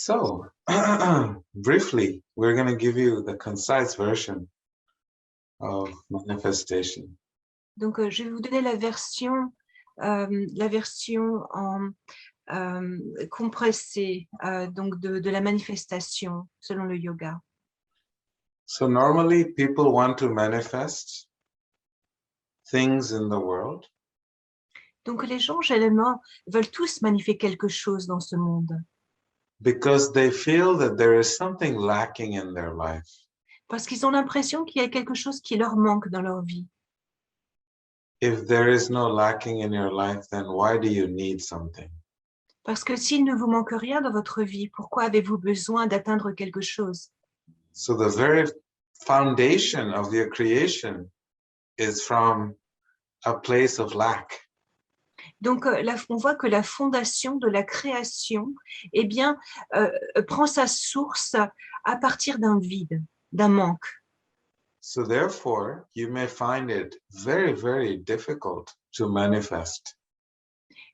So, briefly, we're going to give you the concise version of manifestation. Donc, je vais vous donner la version en compressée donc de la manifestation selon le yoga. So normally people want to manifest things in the world Donc, les gens, généralement, veulent tous manifester quelque chose dans ce monde because they feel that there is something lacking in their life. parce qu'ils ont l'impression qu'il y a quelque chose qui leur manque dans leur vie. If there is no lacking in your life, then why do you need something? Parce que s'il ne vous manque rien dans votre vie, pourquoi avez-vous besoin d'atteindre quelque chose? So the very foundation of your creation is from a place of lack. Donc, on voit que la fondation de la création, eh bien, prend sa source à partir d'un vide, d'un manque. So therefore, you may find it very, very difficult to manifest.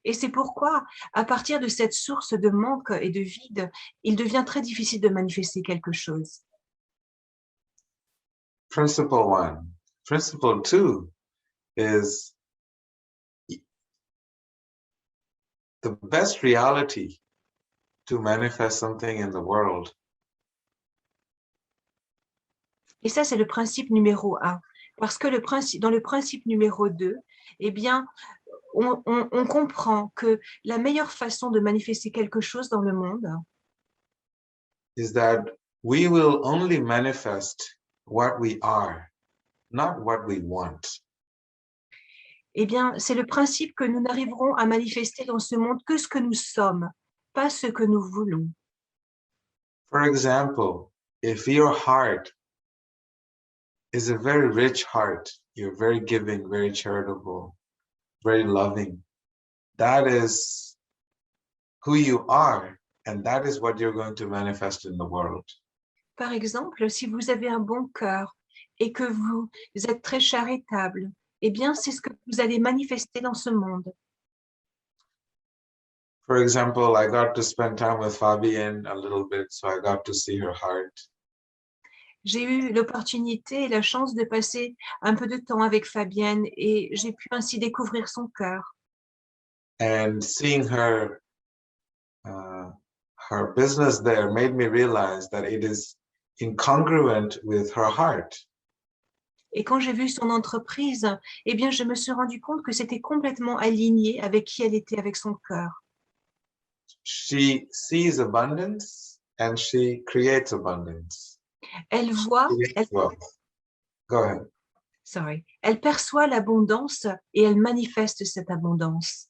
Et c'est pourquoi, à partir de cette source de manque et de vide, il devient très difficile de manifester quelque chose. Principle one. Principle two is the best reality to manifest something in the world Et ça, c'est le principe numéro 1. Parce que dans le principe numéro 2, eh bien, on comprend que la meilleure façon de manifester quelque chose dans le monde, is that we will only manifest what we are, not what we want. eh bien, c'est le principe que nous n'arriverons à manifester dans ce monde que ce que nous sommes, pas ce que nous voulons. For example, if your heart is a very rich heart, you're very giving, very charitable, very loving, that is who you are, and that is what you're going to manifest in the world. Par exemple, si vous avez un bon cœur et que vous êtes très charitable, eh bien, c'est ce que vous allez manifester dans ce monde. For example, I got to spend time with Fabienne a little bit, so I got to see her heart. J'ai eu l'opportunité et la chance de passer un peu de temps avec Fabienne et j'ai pu ainsi découvrir son cœur. And seeing her business there made me realize that it is incongruent with her heart. Et quand j'ai vu son entreprise, eh bien, je me suis rendu compte que c'était complètement aligné avec qui elle était, avec son cœur. She sees abundance and she creates abundance. Elle voit, Go ahead. Elle perçoit l'abondance et elle manifeste cette abondance.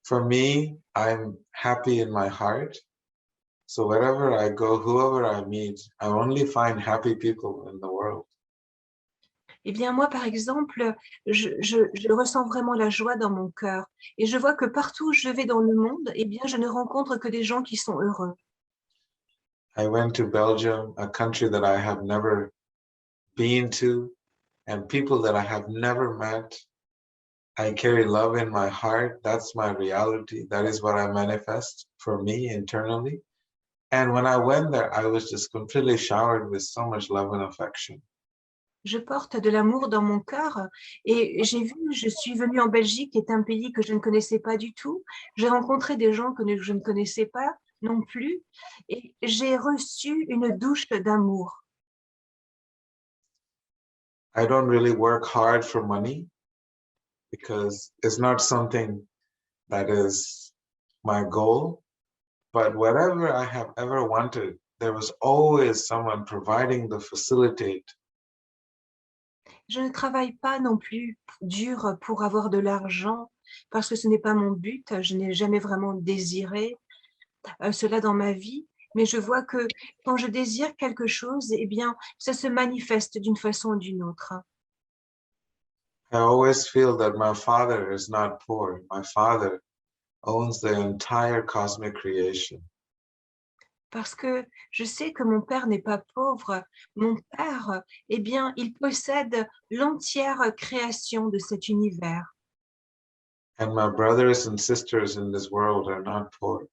For me, I'm happy in my heart. So wherever I go, whoever I meet, I only find happy people in the world. Eh bien, moi, par exemple, je ressens vraiment la joie dans mon cœur. Et je vois que partout où je vais dans le monde, eh bien, je ne rencontre que des gens qui sont heureux. I went to Belgium, a country that I have never been to, and people that I have never met. I carry love in my heart. That's my reality. That is what I manifest for me internally. And when I went there, I was just completely showered with so much love and affection. Je porte de l'amour dans mon cœur et je suis venue en Belgique, qui est un pays que je ne connaissais pas du tout. J'ai rencontré des gens que je ne connaissais pas non plus et j'ai reçu une douche d'amour. I don't really work hard for money because it's not something that is my goal. But whatever I have ever wanted, there was always someone providing the facilitate. Je ne travaille pas non plus dur pour avoir de l'argent parce que ce n'est pas mon but. Je n'ai jamais vraiment désiré cela dans ma vie. Mais je vois que quand je désire quelque chose, eh bien, ça se manifeste d'une façon ou d'une autre. I always feel that my father is not poor. My father owns the entire cosmic creation. Parce que je sais que mon père n'est pas pauvre. Mon père, eh bien, il possède l'entière création de cet univers. And my brothers and sisters in this world are not poor.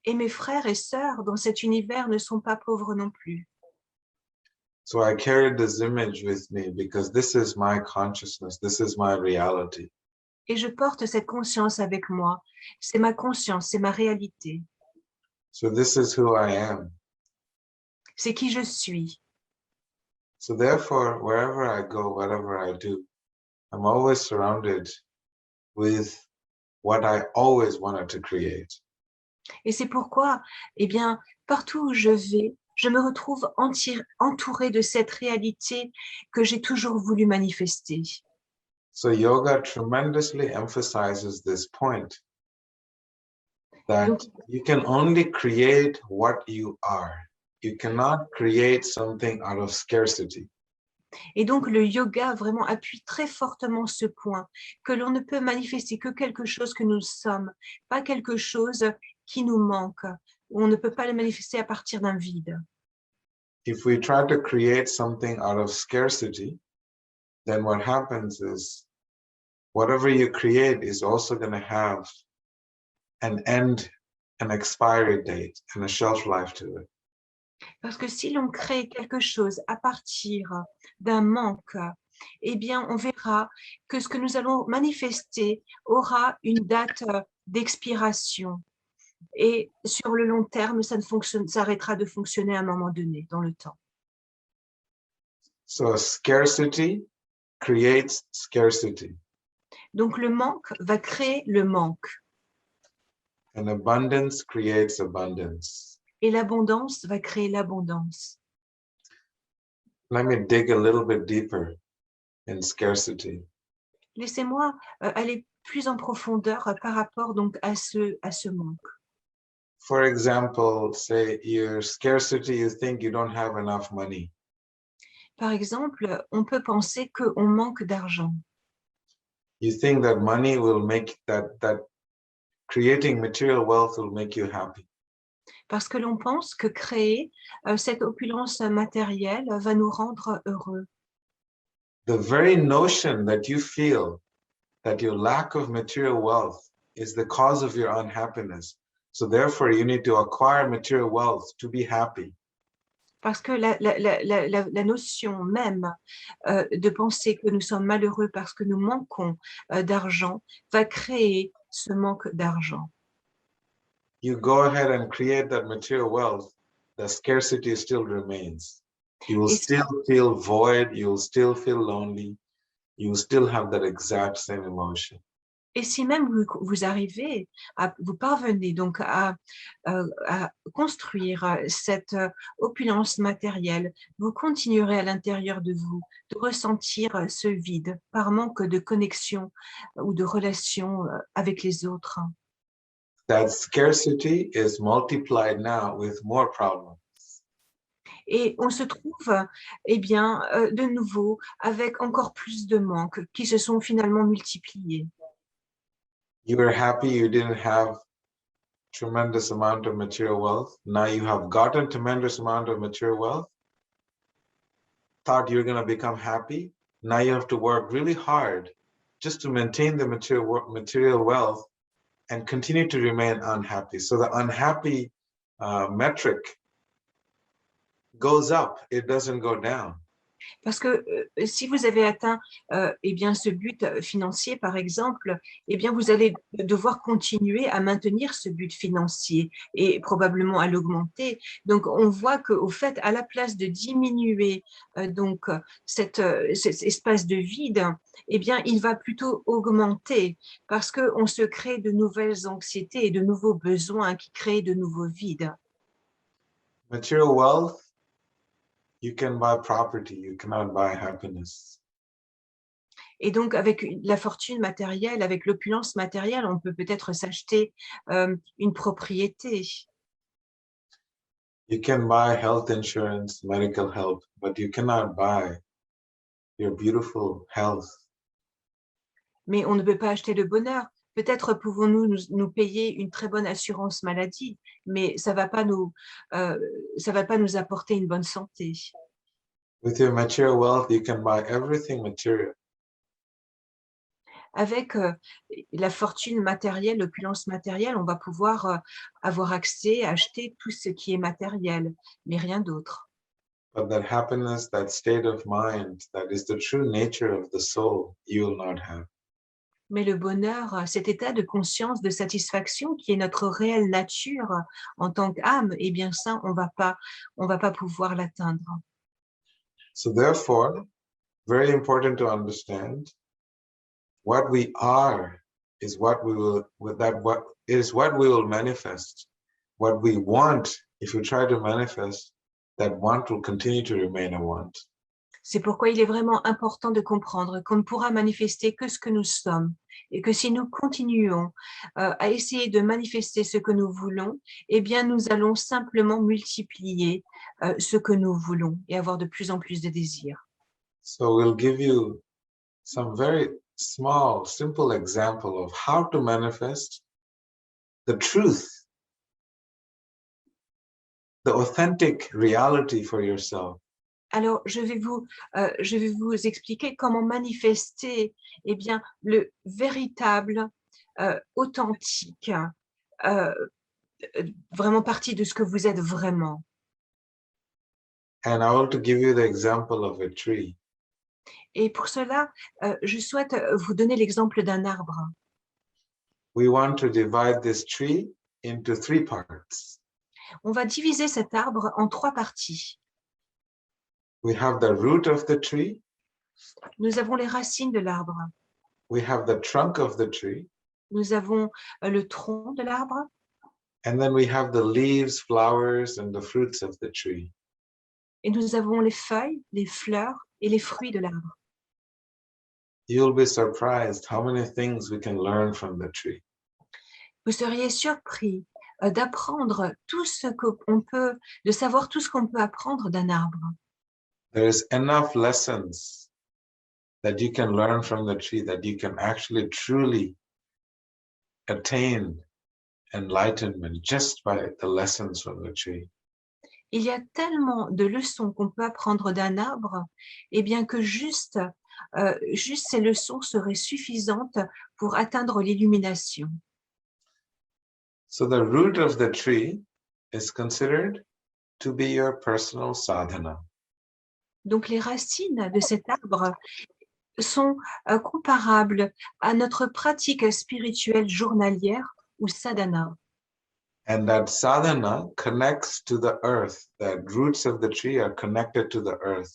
Et mes frères et sœurs dans cet univers ne sont pas pauvres non plus. So I carried this image with me because this is my consciousness, this is my reality. Et je porte cette conscience avec moi. C'est ma conscience, c'est ma réalité. So this is who I am. C'est qui je suis. So therefore, wherever I go, whatever I do, I'm always surrounded with what I always wanted to create. Et c'est pourquoi, eh bien, partout où je vais, je me retrouve entourée de cette réalité que j'ai toujours voulu manifester. So yoga tremendously emphasizes this point that Donc, you can only create what you are. You cannot create something out of scarcity. et donc, le yoga vraiment appuie très fortement ce point, que l'on ne peut manifester que quelque chose que nous sommes, pas quelque chose qui nous manque. On ne peut pas le manifester à partir d'un vide. If we try to create something out of scarcity, then what happens is whatever you create is also going to have an end, an expiry date, and a shelf life to it. Parce que si l'on crée quelque chose à partir d'un manque, eh bien, on verra que ce que nous allons manifester aura une date d'expiration. Et sur le long terme, ça arrêtera de fonctionner à un moment donné, dans le temps. So scarcity creates scarcity. Donc, le manque va créer le manque. And abundance creates abundance. Et l'abondance va créer l'abondance. Let me dig a little bit deeper in scarcity. Laissez-moi aller plus en profondeur par rapport donc à ce manque. For example, say your scarcity, you think you don't have enough money. Par exemple, on peut penser qu'on manque d'argent. You think that money will make that creating material wealth will make you happy. Parce que l'on pense que créer cette opulence matérielle va nous rendre heureux. The very notion that you feel that your lack of material wealth is the cause of your unhappiness. So therefore you need to acquire material wealth to be happy. Parce que la notion même de penser que nous sommes malheureux parce que nous manquons d'argent va créer ce manque d'argent. You go ahead and create that material wealth, the scarcity still remains. You will Et, still feel void, you will still feel lonely, you will still have that exact same emotion. et si même vous arrivez, vous parvenez donc à construire cette opulence matérielle, vous continuerez à l'intérieur de vous de ressentir ce vide par manque de connexion ou de relation avec les autres. That scarcity is multiplied now with more problems. Et on se trouve, eh bien, de nouveau avec encore plus de manques qui se sont finalement multipliés. You were happy you didn't have tremendous amount of material wealth. Now you have gotten tremendous amount of material wealth. Thought you're going to become happy. Now you have to work really hard just to maintain the material wealth and continue to remain unhappy. So the unhappy metric goes up, it doesn't go down. Parce que si vous avez atteint eh bien, ce but financier, par exemple, eh bien, vous allez devoir continuer à maintenir ce but financier et probablement à l'augmenter. Donc, on voit qu'au fait, à la place de diminuer donc cet espace de vide, eh bien, il va plutôt augmenter parce qu'on se crée de nouvelles anxiétés et de nouveaux besoins qui créent de nouveaux vides. Material wealth, you can buy property, you cannot buy happiness. Et donc, avec la fortune matérielle, avec l'opulence matérielle, on peut peut-être s'acheter une propriété. You can buy health insurance, medical help, but you cannot buy your beautiful health. Mais on ne peut pas acheter le bonheur. Peut-être pouvons-nous nous payer une très bonne assurance maladie, mais ça va pas nous apporter une bonne santé. With your material wealth, you can buy everything material. avec la fortune matérielle, l'opulence matérielle, on va pouvoir avoir accès, acheter tout ce qui est matériel, mais rien d'autre. But that happiness, that state of mind, that is the true nature of the soul, you will not have. Mais le bonheur, cet état de conscience, de satisfaction qui est notre réelle nature en tant qu'âme, eh bien ça, on va pas pouvoir l'atteindre. So therefore, very important to understand, what we are is what we will, what is what we will manifest. What we want, if you try to manifest, that want will continue to remain a want. C'est pourquoi il est vraiment important de comprendre qu'on ne pourra manifester que ce que nous sommes et que si nous continuons à essayer de manifester ce que nous voulons, eh bien nous allons simplement multiplier ce que nous voulons et avoir de plus en plus de désirs. So we'll give you some very small, simple example of how to manifest the truth, the authentic reality for yourself. Alors, je vais vous expliquer comment manifester eh bien, le véritable, authentique, vraiment partie de ce que vous êtes vraiment. And I want to give you the example of a tree. Et pour cela, je souhaite vous donner l'exemple d'un arbre. We want to divide this tree into 3 parts. On va diviser cet arbre en 3 parties. We have the root of the tree, Nous avons les racines de l'arbre. we have the trunk of the tree, Nous avons le tronc de l'arbre. and then we have the leaves, flowers, and the fruits of the tree. Et nous avons les feuilles, les fleurs et les fruits de l'arbre. You'll be surprised how many things we can learn from the tree. Vous seriez surpris d'apprendre tout ce qu'on peut, de savoir tout ce qu'on peut apprendre d'un arbre. There is enough lessons that you can learn from the tree that you can actually truly attain enlightenment just by the lessons from the tree. Il y a tellement de leçons qu'on peut apprendre d'un arbre, et bien que juste ces leçons seraient suffisantes pour atteindre l'illumination. So the root of the tree is considered to be your personal sadhana. Donc les racines de cet arbre sont comparables à notre pratique spirituelle journalière ou sadhana. And that sadhana connects to the earth. The roots of the tree are connected to the earth.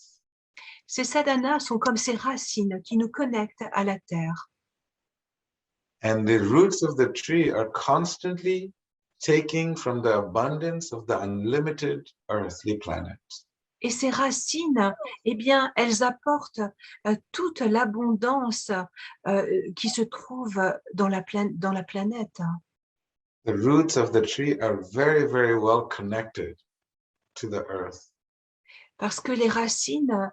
Ces sadhanas sont comme ces racines qui nous connectent à la terre. And the roots of the tree are constantly taking from the abundance of the unlimited earthly planet. Et ces racines, eh bien, elles apportent toute l'abondance qui se trouve dans la planète. The roots of the tree are very, very well connected to the earth. Parce que les racines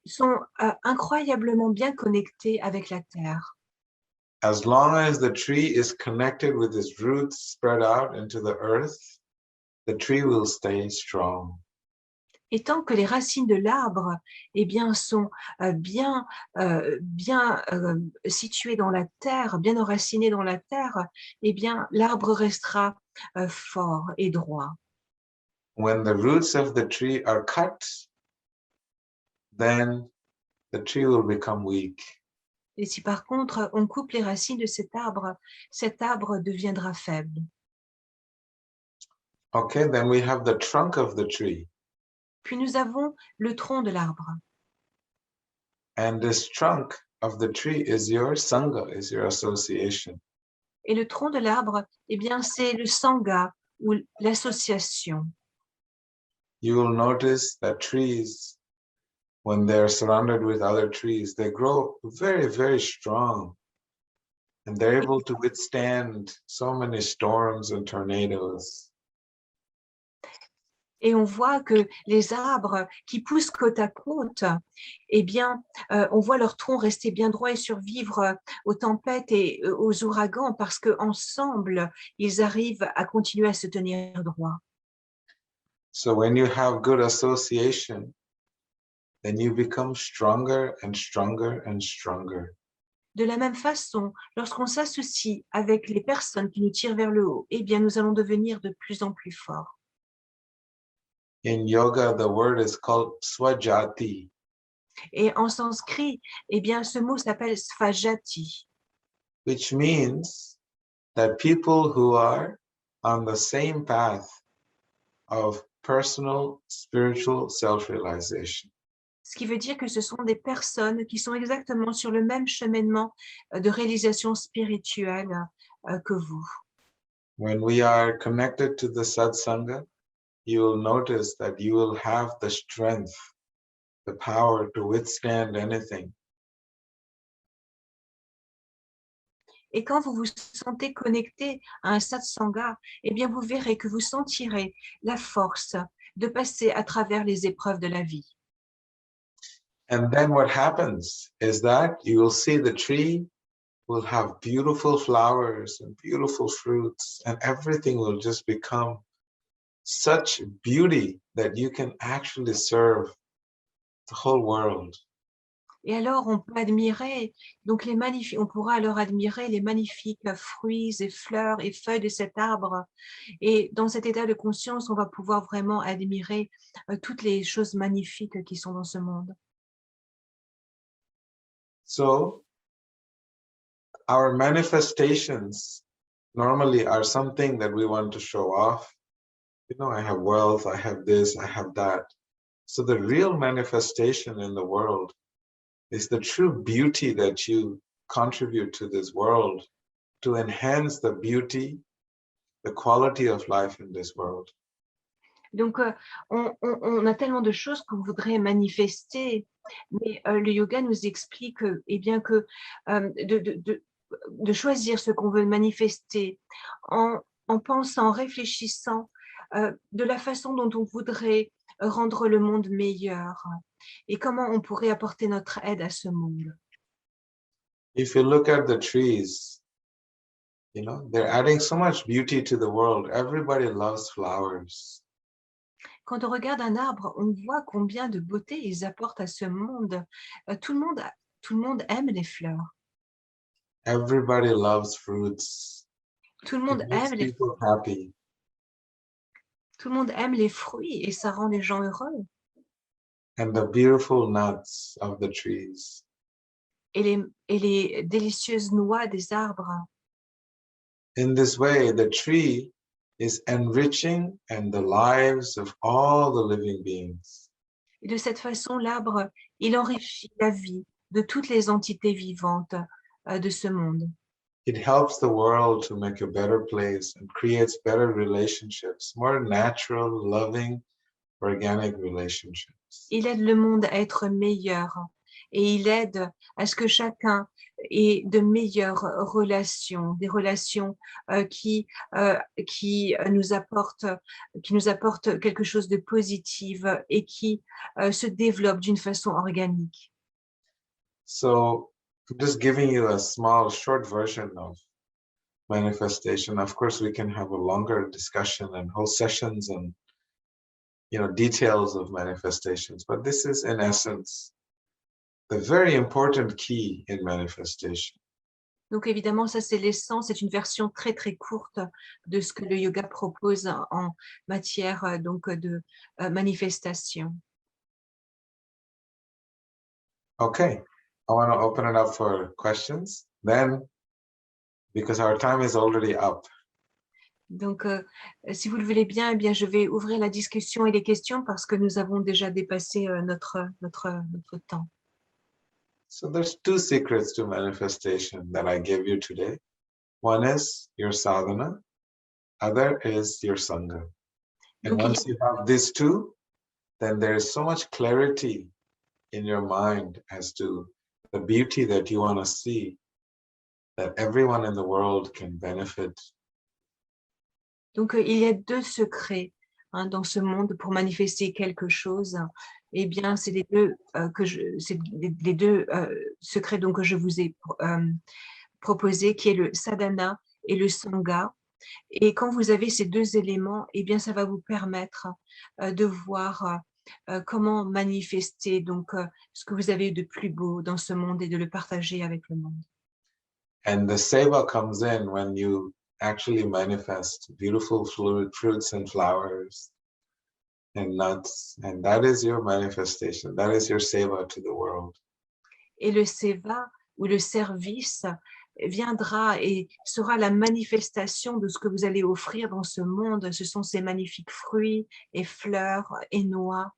sont incroyablement bien connectées avec la terre. As long as the tree is connected with its roots spread out into the earth, the tree will stay strong. Et tant que les racines de l'arbre eh bien, sont bien situées dans la terre, bien enracinées dans la terre, eh bien, l'arbre restera fort et droit. When the roots of the tree are cut, then the tree will become weak. Et si par contre on coupe les racines de cet arbre deviendra faible. Okay, then we have the trunk of the tree. Puis nous avons le tronc de l'arbre. And this trunk of the tree is your sangha, is your association. Et le tronc de l'arbre, eh bien, c'est le sangha ou l'association. You will notice that trees, when they're surrounded with other trees, they grow very, very strong. And they're able to withstand so many storms and tornadoes. Et on voit que les arbres qui poussent côte à côte, eh bien, on voit leur tronc rester bien droit et survivre aux tempêtes et aux ouragans parce qu'ensemble, ils arrivent à continuer à se tenir droit. So when you have good association, then you become stronger and stronger and stronger. De la même façon, lorsqu'on s'associe avec les personnes qui nous tirent vers le haut, eh bien, nous allons devenir de plus en plus forts. In yoga, the word is called swajati, Et en sanskrit, eh bien, ce mot s'appelle svajati, which means that people who are on the same path of personal spiritual self-realization. ce qui veut dire que ce sont des personnes qui sont exactement sur le même cheminement de réalisation spirituelle que vous. When we are connected to the satsanga, you will notice that you will have the strength, the power to withstand anything. Et quand vous vous sentez connecté à un satsanga, eh bien, vous verrez que vous sentirez la force de passer à travers les épreuves de la vie. And then what happens is that you will see the tree will have beautiful flowers and beautiful fruits, and everything will just become such beauty that you can actually serve the whole world. Et alors, on peut admirer, donc on pourra alors admirer les magnifiques fruits et fleurs et feuilles de cet arbre. Et dans cet état de conscience, on va pouvoir vraiment admirer toutes les choses magnifiques qui sont dans ce monde. So our manifestations normally are something that we want to show off. You know, I have wealth, I have this, I have that. So the real manifestation in the world is the true beauty that you contribute to this world to enhance the beauty, the quality of life in this world. Donc, on a tellement de choses qu'on voudrait manifester, mais le yoga nous explique eh bien, que de choisir ce qu'on veut manifester en pensant, en réfléchissant de la façon dont on voudrait rendre le monde meilleur et comment on pourrait apporter notre aide à ce monde. If you look at the trees, you know, they're adding so much beauty to the world. Everybody loves flowers. Quand on regarde un arbre, on voit combien de beauté ils apportent à ce monde. Tout le monde aime les fleurs. Everybody loves fruits. Tout le It monde makes aime les, people happy. tout le monde aime les fruits et ça rend les gens heureux. And the beautiful nuts of the trees. Et les délicieuses noix des arbres. In this way, the tree is enriching and the lives of all the living beings. Et de cette façon, l'arbre, il enrichit la vie de toutes les entités vivantes de ce monde. It helps the world to make a better place and creates better relationships, more natural, loving, organic relationships. Il aide le monde à être meilleur et il aide à ce que chacun ait de meilleures relations, des relations qui nous apportent quelque chose de positif et qui se développent d'une façon organique. So I'm just giving you a small, short version of manifestation. Of course, we can have a longer discussion and whole sessions and details of manifestations, but this is in essence the very important key in manifestation. Donc évidemment, ça c'est l'essence, c'est une version très très courte de ce que le yoga propose en matière donc de manifestation. Okay, I want to open it up for questions then, because our time is already up. Donc, si vous le voulez bien, eh bien, je vais ouvrir la discussion et les questions parce que nous avons déjà dépassé notre temps. So there's two secrets to manifestation that I gave you today. One is your sadhana, other is your sangha. And Donc, once you have these two, then there is so much clarity in your mind as to the beauty that you want to see, that everyone in the world can benefit. donc il y a deux secrets dans ce monde pour manifester quelque chose. Eh bien, c'est les deux, secrets donc, que je vous ai proposés, qui est le sadhana et le sangha. Et quand vous avez ces deux éléments, eh bien, ça va vous permettre de voir comment manifester donc, ce que vous avez de plus beau dans ce monde et de le partager avec le monde. And the seva comes in when you actually manifest beautiful fruits and flowers and nuts. And that is your manifestation. That is your seva to the world. Et le seva ou le service viendra et sera la manifestation de ce que vous allez offrir dans ce monde. Ce sont ces magnifiques fruits et fleurs et noix